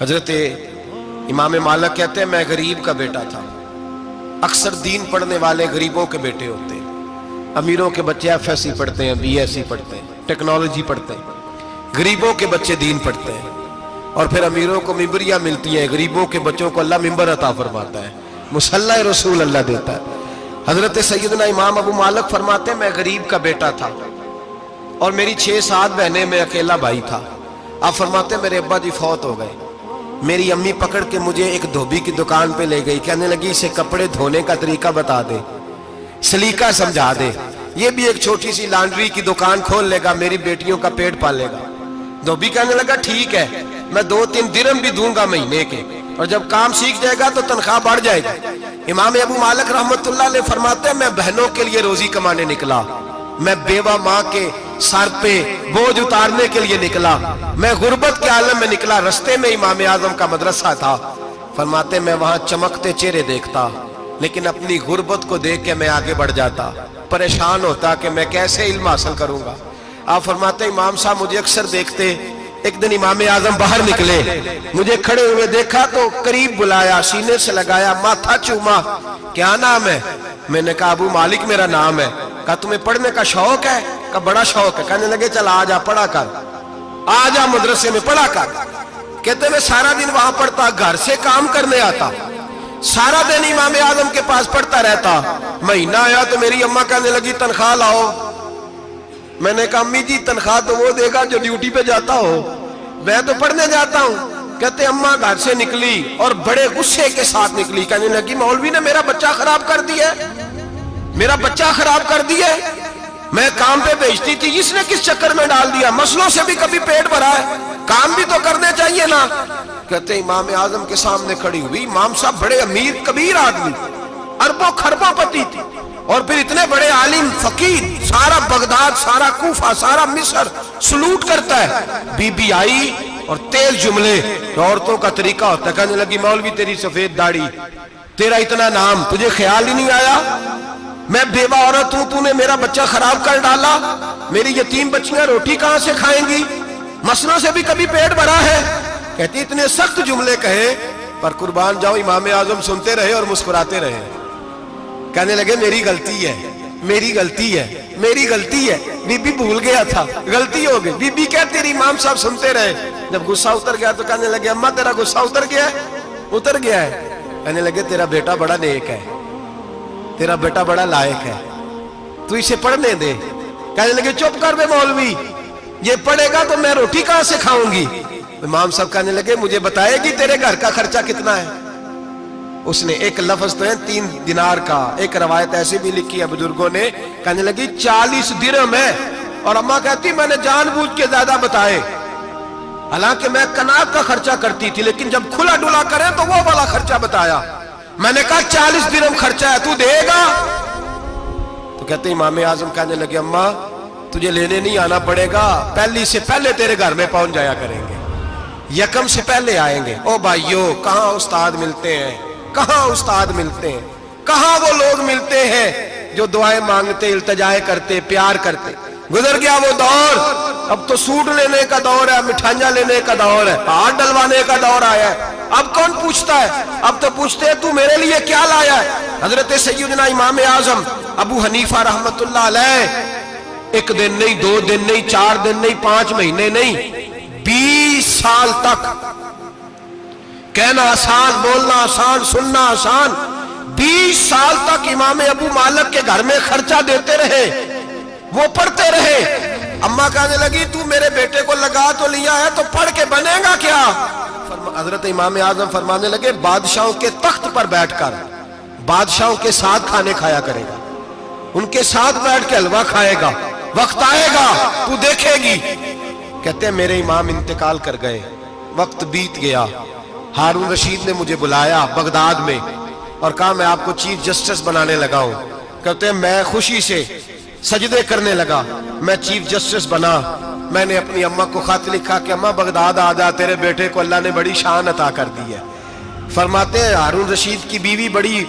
حضرت امام مالک کہتے ہیں میں غریب کا بیٹا تھا. اکثر دین پڑھنے والے غریبوں کے بیٹے ہوتے ہیں. امیروں کے بچے ایف ایس سی پڑھتے ہیں, بی ایس سی پڑھتے ہیں, ٹیکنالوجی پڑھتے ہیں. غریبوں کے بچے دین پڑھتے ہیں اور پھر امیروں کو ممبریاں ملتی ہیں. غریبوں کے بچوں کو اللہ ممبر عطا فرماتا ہے, مصلی رسول اللہ دیتا ہے. حضرت سیدنا امام ابو مالک فرماتے ہیں میں غریب کا بیٹا تھا اور میری 6-7 بہنیں, میں اکیلا بھائی تھا. آپ فرماتے ہیں میرے ابا جی فوت ہو گئے. میری امی پکڑ کے مجھے ایک دھوبی کی دکان پہ لے گئی, کہنے لگی اسے کپڑے دھونے کا طریقہ بتا دے, سلیقہ سمجھا دے, یہ بھی ایک چھوٹی سی لانڈری کی دکان کھول لے گا, میری بیٹیوں کا پیٹ پال لے گا. دھوبی کہنے لگا ٹھیک ہے, میں 2-3 درہم بھی دوں گا مہینے کے, اور جب کام سیکھ جائے گا تو تنخواہ بڑھ جائے گا. امام ابو مالک رحمت اللہ علیہ فرماتے ہیں میں بہنوں کے لیے روزی کمانے نکلا, میں بیوہ ماں کے سر پہ بوجھ اتارنے کے لیے نکلا, میں غربت کے عالم میں نکلا. رستے میں امام اعظم کا مدرسہ تھا. فرماتے میں وہاں چمکتے چہرے دیکھتا, لیکن اپنی غربت کو دیکھ کے میں آگے بڑھ جاتا, پریشان ہوتا کہ میں کیسے علم حاصل کروں گا. آپ فرماتے امام صاحب مجھے اکثر دیکھتے. ایک دن امام اعظم باہر نکلے, مجھے کھڑے ہوئے دیکھا تو قریب بلایا, سینے سے لگایا, ماتھا چوما. کیا نام ہے؟ میں نے کہا ابو مالک میرا نام ہے. کہا تمہیں پڑھنے کا شوق ہے؟ کہا بڑا شوق ہے. کہنے لگے چل آ جا پڑھا کر, آ جا مدرسے میں پڑھا کر. کہتے میں سارا دن وہاں پڑھتا, گھر سے کام کرنے آتا, سارا دن امام اعظم کے پاس پڑھتا رہتا. مہینہ آیا تو میری اماں کہنے لگی تنخواہ لاؤ. میں نے کہا امی جی تنخواہ تو وہ دے گا جو ڈیوٹی پہ جاتا ہو, میں تو پڑھنے جاتا ہوں. کہتے اماں گھر سے نکلی اور بڑے غصے کے ساتھ نکلی, کہنے لگی مولوی نے میرا بچہ خراب کر دیا, میرا بچہ خراب کر دیا. میں کام پہ بھیجتی تھی, اس نے کس چکر میں ڈال دیا, مسلوں سے بھی کبھی پیٹ بھرا ہے, کام بھی تو کرنے چاہیے نا. کہتے امام اعظم کے سامنے کھڑی ہوئی. امام صاحب بڑے امیر کبیر آدمی, اربوں خربوں پتی تھی, اور پھر اتنے بڑے عالم فقیر, سارا بغداد, سارا کوفہ, سارا مصر سلوٹ کرتا ہے. بی بی آئی اور تیل جملے, عورتوں کا طریقہ ہوتا ہے. کہنے لگی مولوی تیری سفید داڑھی, تیرا اتنا نام, تجھے خیال ہی نہیں آیا میں بیوہ عورت ہوں, تو نے میرا بچہ خراب کر ڈالا, میری یتیم بچیاں روٹی کہاں سے کھائیں گی, مسلوں سے بھی کبھی پیٹ بھرا ہے. کہتی اتنے سخت جملے کہے پر قربان جاؤ امام اعظم سنتے رہے اور مسکراتے رہے. کہنے لگے میری غلطی ہے, میری غلطی ہے, میری غلطی ہے. بی بی بھول گیا تھا, غلطی ہو گئی. بی بی کہتی رہی, امام صاحب سنتے رہے. جب غصہ اتر گیا تو کہنے لگے اماں تیرا غصہ اتر گیا ہے؟ اتر گیا ہے. کہنے لگے تیرا بیٹا بڑا نیک ہے, تیرا بیٹا بڑا لائق ہے, تو اسے پڑھنے دے. کہنے لگے چپ کر بے مولوی, یہ پڑھے گا تو میں روٹی کہاں سے کھاؤں گی. امام صاحب کہنے لگے مجھے بتائے گی تیرے گھر کا خرچہ کتنا ہے. اس نے ایک لفظ تو ہے 3 دینار کا, ایک روایت ایسی بھی لکھی ہے بزرگوں نے. کہنے لگی 40 درہم ہے, اور اماں کہتی میں نے جان بوجھ کے زیادہ بتائے, حالانکہ میں کناک کا خرچہ کرتی تھی, لیکن جب کھلا ڈلا کرے تو وہ والا خرچہ بتایا. میں نے کہا 40 درہم خرچہ ہے, تو دے گا؟ تو کہتے امام اعظم کہنے لگے اماں تجھے لینے نہیں آنا پڑے گا, پہلی سے پہلے تیرے گھر میں پہنچ جایا کریں گے, یکم سے پہلے آئیں گے. او بھائیو کہاں استاد ملتے ہیں, کہاں استاد ملتے ہیں, کہاں وہ لوگ ملتے ہیں جو دعائیں مانگتے, التجائے کرتے, پیار کرتے. گزر گیا وہ دور, اب تو سوٹ لینے کا دور ہے, مٹھائیاں لینے کا دور ہے, ہاتھ ڈلوانے کا دور آیا ہے. اب کون پوچھتا ہے, اب تو پوچھتے ہیں تو میرے لیے کیا لایا ہے. حضرت سیدنا امام اعظم ابو حنیفہ رحمت اللہ علیہ 1 دن نہیں, 2 دن نہیں, 4 دن نہیں, 5 مہینے نہیں, 20 سال تک, کہنا آسان, بولنا آسان, سننا آسان, 20 سال تک امام ابو مالک کے گھر میں خرچہ دیتے رہے, وہ پڑھتے رہے. اماں کہنے لگی تو میرے بیٹے کو لگا تو لیا ہے, تو پڑھ کے بنے گا کیا. حضرت امام اعظم فرمانے لگے بادشاہوں کے تخت پر بیٹھ کر بادشاہوں کے ساتھ کھانے کھایا کرے گا, ان کے ساتھ بیٹھ کے حلوہ کھائے گا, وقت آئے گا تو دیکھے گی. کہتے ہیں میرے امام انتقال کر گئے, وقت بیت گیا. ہارون رشید نے مجھے بلایا بغداد میں اور کہا میں آپ کو چیف جسٹس بنانے لگا ہوں. کہتے ہیں میں خوشی سے سجدے کرنے لگا, میں چیف جسٹس بنا. میں نے اپنی اماں کو خط لکھا کہ اماں بغداد آ جا, تیرے بیٹے کو اللہ نے بڑی شان عطا کر دی ہے. فرماتے ہیں ہارون رشید کی بیوی بڑی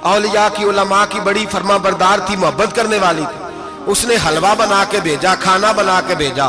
اولیاء کی, علماء کی بڑی فرما بردار تھی, محبت کرنے والی تھی. اس نے حلوہ بنا کے بھیجا, کھانا بنا کے بھیجا.